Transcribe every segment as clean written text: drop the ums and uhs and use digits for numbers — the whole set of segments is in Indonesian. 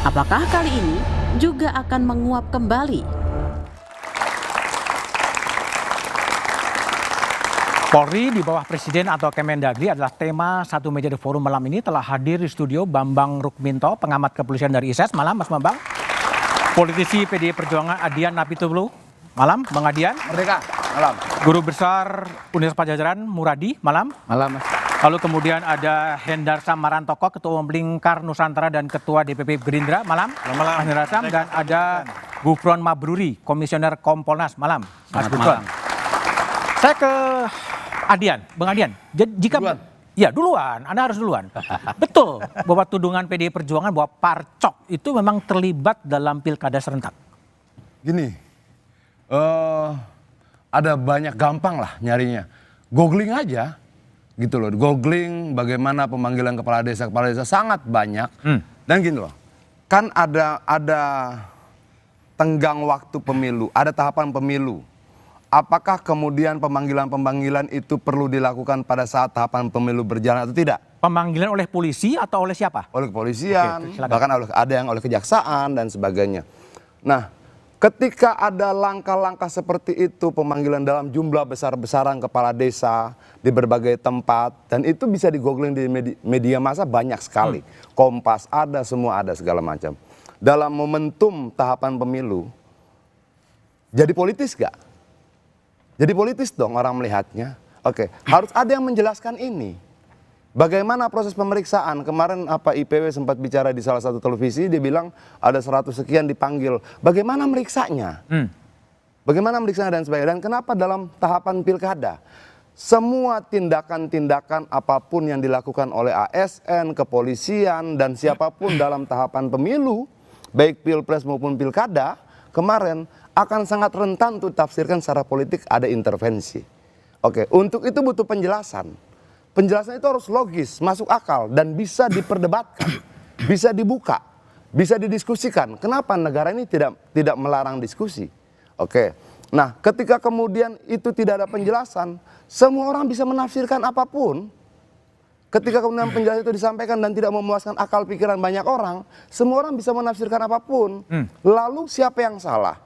Apakah kali ini juga akan menguap kembali? Polri di bawah Presiden atau Kemendagri adalah tema satu meja The Forum malam ini. Telah hadir di studio Bambang Rukminto, pengamat kepolisian dari ISS. Malam Mas Bambang. Politisi PDI Perjuangan Adian Apitupulu. Malam Bang Adian. Merdeka. Malam. Guru Besar Universitas Padjadjaran Muradi. Malam. Malam Mas. Lalu kemudian ada Hendarsam Marantoko, Ketua Umum Lingkar Nusantara dan Ketua DPP Gerindra. Malam. Malam. Hendarsam. Dan ada Gufron Mabruri, Komisioner Kompolnas. Malam. Mas Gufron. Saya ke Adian, Bang Adian. Jika duluan. Ya duluan, Anda harus duluan. Betul bahwa tudungan PDI Perjuangan bahwa Parcok itu memang terlibat dalam pilkada serentak. Gini, ada banyak gampang lah nyarinya. Googling aja, gitu loh. Googling bagaimana pemanggilan kepala desa sangat banyak. Dan gini loh, kan ada tenggang waktu pemilu, ada tahapan pemilu. Apakah kemudian pemanggilan itu perlu dilakukan pada saat tahapan pemilu berjalan atau tidak? Pemanggilan oleh polisi atau oleh siapa? Oleh kepolisian, Oke, bahkan ada yang oleh kejaksaan dan sebagainya. Nah, ketika ada langkah-langkah seperti itu, pemanggilan dalam jumlah besar-besaran kepala desa di berbagai tempat, dan itu bisa di-googling di media massa banyak sekali. Kompas ada, semua ada segala macam. Dalam momentum tahapan pemilu, jadi politis gak? Jadi politis dong orang melihatnya. Oke, harus ada yang menjelaskan ini. Bagaimana proses pemeriksaan? Kemarin IPW sempat bicara di salah satu televisi, dia bilang ada 100 sekian dipanggil. Bagaimana meriksanya? Bagaimana meriksanya dan sebagainya? Dan kenapa dalam tahapan pilkada? Semua tindakan-tindakan apapun yang dilakukan oleh ASN, kepolisian, dan siapapun dalam tahapan pemilu, baik pilpres maupun pilkada, kemarin akan sangat rentan untuk tafsirkan secara politik ada intervensi. Oke, untuk itu butuh penjelasan. Penjelasan itu harus logis, masuk akal, dan bisa diperdebatkan, bisa dibuka, bisa didiskusikan. Kenapa negara ini tidak melarang diskusi? Oke, nah ketika kemudian itu tidak ada penjelasan, semua orang bisa menafsirkan apapun. Ketika kemudian penjelasan itu disampaikan dan tidak memuaskan akal pikiran banyak orang, semua orang bisa menafsirkan apapun. Lalu siapa yang salah?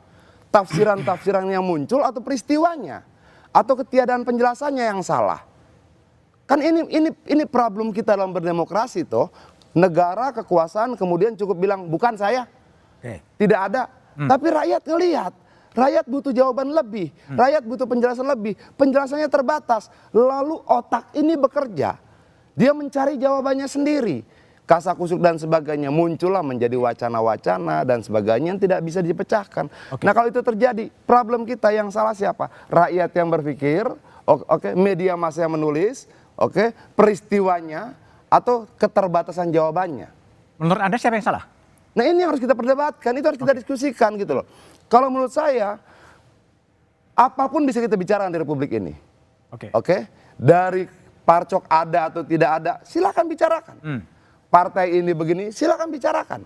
Tafsiran-tafsiran yang muncul atau peristiwanya? Atau ketiadaan penjelasannya yang salah? Kan ini problem kita dalam berdemokrasi toh. Negara, kekuasaan kemudian cukup bilang bukan saya. Tidak ada. Tapi rakyat ngelihat. Rakyat butuh jawaban lebih. Rakyat butuh penjelasan lebih. Penjelasannya terbatas. Lalu otak ini bekerja. Dia mencari jawabannya sendiri. Kasakusuk dan sebagainya muncullah menjadi wacana-wacana dan sebagainya yang tidak bisa dipecahkan. Nah kalau itu terjadi, problem kita yang salah siapa? Rakyat yang berpikir, media massa yang menulis, peristiwanya atau keterbatasan jawabannya. Menurut Anda siapa yang salah? Nah ini harus kita perdebatkan, itu harus kita diskusikan gitu loh. Kalau menurut saya, apapun bisa kita bicarakan di Republik ini. Dari Parcok ada atau tidak ada, silakan bicarakan. Partai ini begini, silakan bicarakan.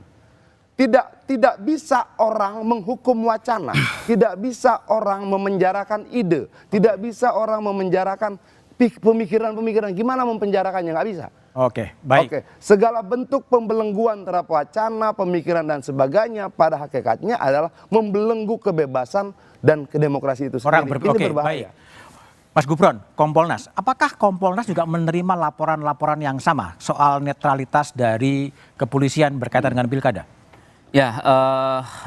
Tidak bisa orang menghukum wacana, tidak bisa orang memenjarakan ide, tidak bisa orang memenjarakan pemikiran-pemikiran. Gimana mempenjarakannya? Nggak bisa. Baik. Segala bentuk pembelengguan terhadap wacana, pemikiran dan sebagainya pada hakikatnya adalah membelenggu kebebasan dan kedemokrasi itu sendiri. Ini berbahaya. Baik. Mas Gufron, Kompolnas, apakah Kompolnas juga menerima laporan-laporan yang sama soal netralitas dari kepolisian berkaitan dengan pilkada? Ya,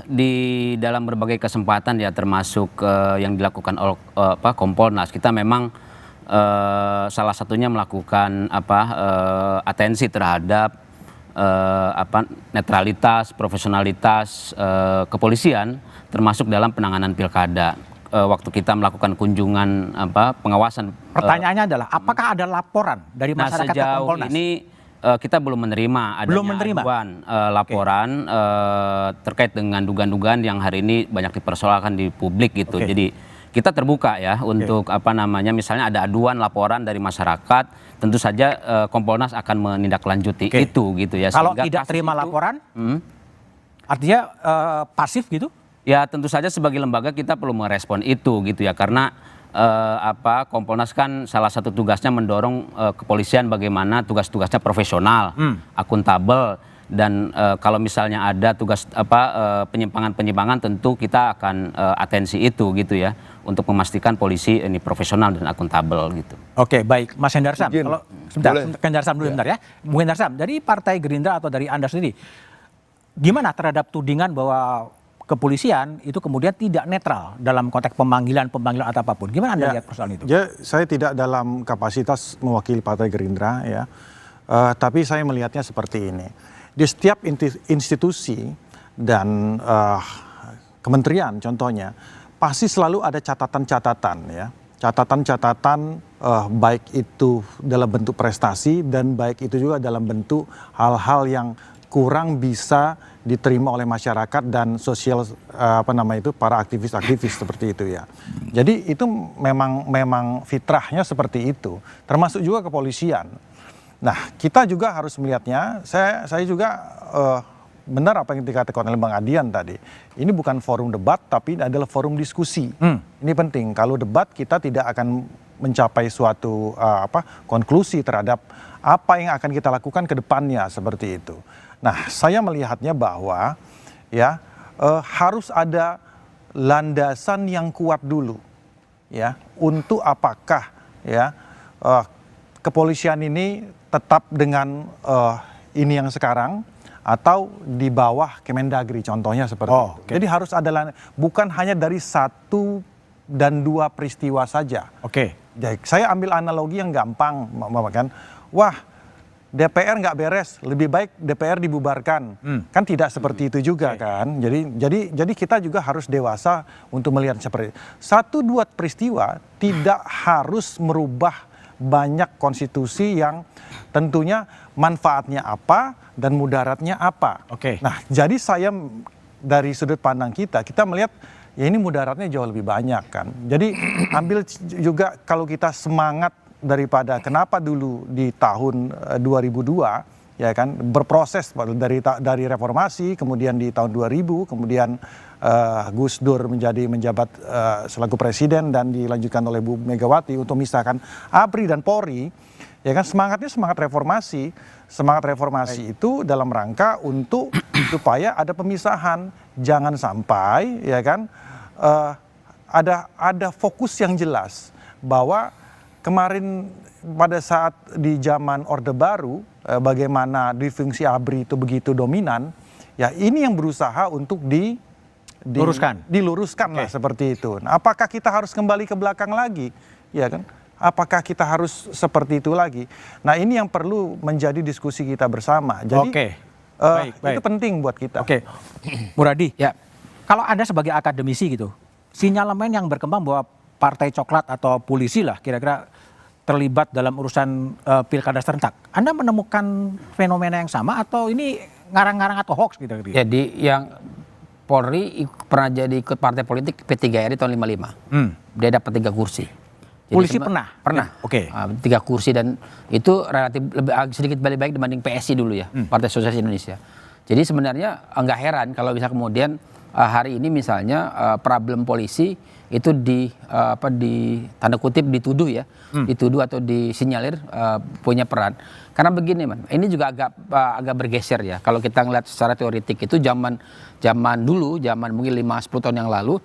di dalam berbagai kesempatan ya termasuk yang dilakukan oleh Kompolnas, kita memang salah satunya melakukan atensi terhadap netralitas, profesionalitas kepolisian termasuk dalam penanganan pilkada. Waktu kita melakukan kunjungan pengawasan. Pertanyaannya adalah apakah ada laporan dari masyarakat ke Kompolnas? Sejauh ini kita belum menerima aduan laporan terkait dengan dugaan-dugaan yang hari ini banyak dipersoalkan di publik gitu. Jadi kita terbuka ya untuk misalnya ada aduan laporan dari masyarakat, tentu saja Kompolnas akan menindaklanjuti itu gitu ya. Kalau tidak terima laporan, artinya pasif gitu? Ya tentu saja sebagai lembaga kita perlu merespon itu gitu ya, karena Kompolnas kan salah satu tugasnya mendorong kepolisian bagaimana tugas-tugasnya profesional, akuntabel, Dan kalau misalnya ada tugas penyimpangan-penyimpangan, tentu kita akan atensi itu gitu ya, untuk memastikan polisi ini profesional dan akuntabel gitu. Oke, baik, Mas Hendarsam. Kalau sebentar, Hendarsam dulu sebentar ya. Bu Hendarsam, dari Partai Gerindra atau dari Anda sendiri, gimana terhadap tudingan bahwa kepolisian itu kemudian tidak netral dalam konteks pemanggilan atau apapun? Gimana Anda lihat persoalan itu? Ya, saya tidak dalam kapasitas mewakili Partai Gerindra ya, tapi saya melihatnya seperti ini. Di setiap institusi dan kementerian contohnya, pasti selalu ada catatan-catatan ya. Catatan-catatan baik itu dalam bentuk prestasi dan baik itu juga dalam bentuk hal-hal yang kurang bisa diterima oleh masyarakat dan sosial para aktivis-aktivis seperti itu ya. Jadi itu memang fitrahnya seperti itu, termasuk juga kepolisian. Nah, kita juga harus melihatnya, saya juga benar apa yang dikatakan oleh Bang Adian tadi. Ini bukan forum debat, tapi adalah forum diskusi. Ini penting. Kalau debat, kita tidak akan mencapai suatu konklusi terhadap apa yang akan kita lakukan ke depannya seperti itu. Nah, saya melihatnya bahwa ya harus ada landasan yang kuat dulu, ya, untuk apakah ya kepolisian ini tetap dengan ini yang sekarang atau di bawah Kemendagri contohnya seperti itu. Okay. Jadi harus ada bukan hanya dari 1 dan 2 peristiwa saja. Oke. Jadi saya ambil analogi yang gampang, kan. Wah, DPR nggak beres, lebih baik DPR dibubarkan. Kan tidak seperti itu juga kan. Jadi kita juga harus dewasa untuk melihat seperti itu. 1-2 peristiwa tidak harus merubah banyak konstitusi yang tentunya manfaatnya apa dan mudaratnya apa. Oke. Nah, jadi saya dari sudut pandang kita melihat ya ini mudaratnya jauh lebih banyak kan. Jadi ambil juga kalau kita semangat daripada kenapa dulu di tahun 2002 ya kan berproses dari reformasi, kemudian di tahun 2000 kemudian Gus Dur menjabat selaku presiden dan dilanjutkan oleh Bu Megawati untuk memisahkan ABRI dan Polri. Ya kan semangatnya semangat reformasi itu dalam rangka untuk supaya ada pemisahan, jangan sampai ya kan ada fokus yang jelas bahwa kemarin pada saat di zaman Orde Baru bagaimana difungsi ABRI itu begitu dominan, ya ini yang berusaha untuk diluruskan lah seperti itu. Nah, apakah kita harus kembali ke belakang lagi, ya kan? Apakah kita harus seperti itu lagi? Nah, ini yang perlu menjadi diskusi kita bersama. Jadi baik. Itu penting buat kita. Oke, Bu Radi, ya kalau Anda sebagai akademisi gitu, sinyalemen yang berkembang bahwa partai coklat atau polisi lah kira-kira terlibat dalam urusan pilkada serentak, Anda menemukan fenomena yang sama atau ini ngarang-ngarang atau hoax gitu? Jadi yang Polri pernah jadi ikut partai politik P3RI tahun 55. Dia dapat 3 kursi. Jadi polisi pernah? Oke. 3 kursi dan itu relatif sedikit lebih baik dibanding PSI dulu ya, Partai Sosialis Indonesia. Jadi sebenarnya nggak heran kalau bisa kemudian hari ini misalnya problem polisi itu di tanda kutip dituduh ya, dituduh atau disinyalir punya peran. Karena begini ini juga agak bergeser ya. Kalau kita ngeliat secara teoritik itu zaman dulu, zaman mungkin 5-10 tahun yang lalu,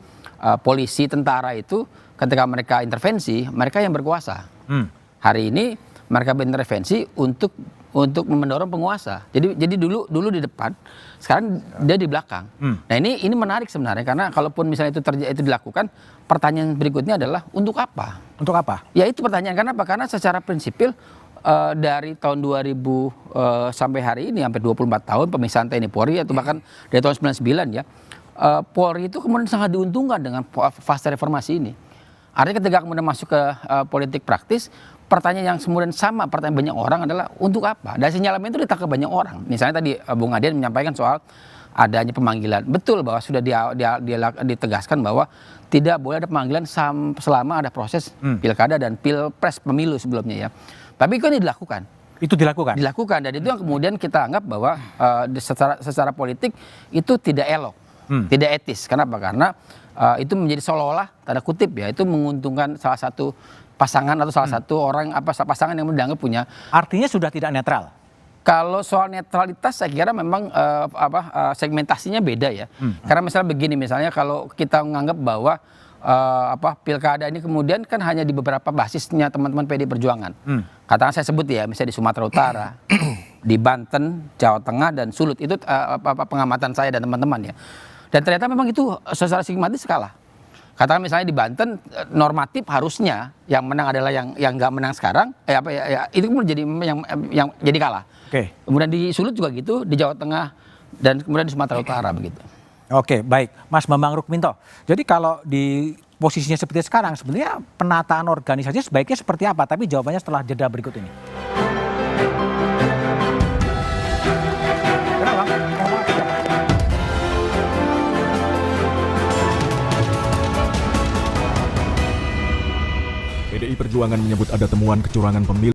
polisi, tentara itu ketika mereka intervensi, mereka yang berkuasa. Hari ini mereka berintervensi untuk mendorong penguasa. Jadi dulu di depan, sekarang dia di belakang. Nah ini menarik sebenarnya karena kalaupun misalnya itu dilakukan, pertanyaan berikutnya adalah untuk apa? Untuk apa? Ya itu pertanyaan karena secara prinsipil dari tahun 2000 sampai hari ini sampai 24 tahun pemisahan TNI Polri atau bahkan dari tahun 99 ya, Polri itu kemudian sangat diuntungkan dengan fase reformasi ini. Artinya ketika kemudian masuk ke politik praktis, pertanyaan yang kemudian sama pertanyaan banyak orang adalah untuk apa? Dan sinyalemen itu ditangkap banyak orang. Misalnya tadi Bung Adian menyampaikan soal adanya pemanggilan. Betul bahwa sudah ditegaskan bahwa tidak boleh ada pemanggilan selama ada proses pilkada dan pilpres pemilu sebelumnya ya. Tapi kan ini dilakukan. Itu dilakukan? Dilakukan dan itu yang kemudian kita anggap bahwa secara politik itu tidak elok, tidak etis. Kenapa? Karena itu menjadi seolah-olah tanda kutip ya itu menguntungkan salah satu pasangan atau salah satu orang pasangan yang dianggap punya. Artinya sudah tidak netral. Kalau soal netralitas saya kira memang segmentasinya beda ya. Karena misalnya begini, misalnya kalau kita menganggap bahwa pilkada ini kemudian kan hanya di beberapa basisnya teman-teman PD Perjuangan. Katakan saya sebut ya, misalnya di Sumatera Utara, di Banten, Jawa Tengah dan Sulut, itu pengamatan saya dan teman-teman ya. Dan ternyata memang itu secara sistematis kalah. Katakan misalnya di Banten normatif harusnya yang menang adalah yang nggak menang sekarang, itu kemudian jadi yang jadi kalah. Oke. Kemudian di Sulut juga gitu, di Jawa Tengah dan kemudian di Sumatera Utara begitu. Oke, baik. Mas Bambang Rukminto. Jadi kalau di posisinya seperti sekarang, sebenarnya penataan organisasi sebaiknya seperti apa? Tapi jawabannya setelah jeda berikut ini. PDI Perjuangan menyebut ada temuan kecurangan pemilu